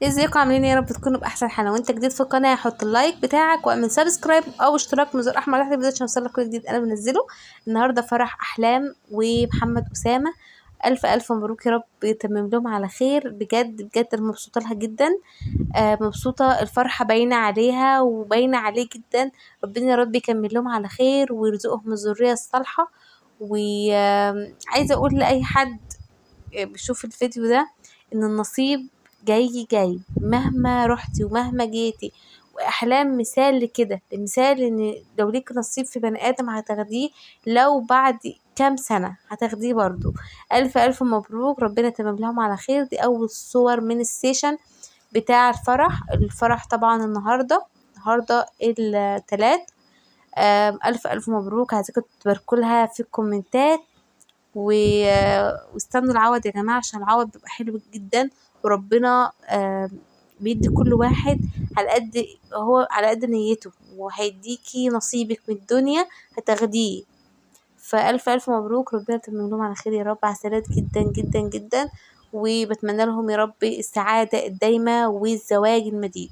ازيكم عاملين ايه؟ يا رب تكونوا باحسن حال. وانت جديد في القناه حط اللايك بتاعك واعمل سبسكرايب او اشتراك من زر احمر تحت الفيديو عشان يوصلك كل جديد انا بنزله. النهارده فرح احلام ومحمد اسامه، الف الف مبروك، يا رب يتمم لهم على خير. بجد بجد انا مبسوطه لها جدا. مبسوطه، الفرحه باينه عليها وباينه عليه جدا. ربنا يا رب يكمل لهم على خير ويرزقهم الذريه الصالحه. وعايزه اقول لاي حد بشوف الفيديو ده ان النصيب جاي جاي مهما رحتي ومهما جيتي. واحلام مثال لكده، مثال ان لو ليك نصيب في بني ادم هتاخديه، لو بعد كام سنة هتاخديه برضو. الف الف مبروك، ربنا يتمم لهم على خير. دي اول صور من السيشن بتاع الفرح طبعا النهاردة التلات. الف الف مبروك، عايزاكم تباركوا لها في الكومنتات واستنوا العوض يا جماعة، عشان العوض بيبقى حلو جدا. وربنا بيدي كل واحد على قد نيته، وهيديكي نصيبك من الدنيا هتاخديه. فألف ألف مبروك، ربنا يتمم لهم على خير يا رب، عسلات جدا جدا جدا. وبتمنى لهم يا رب السعادة الدايمة والزواج المديد.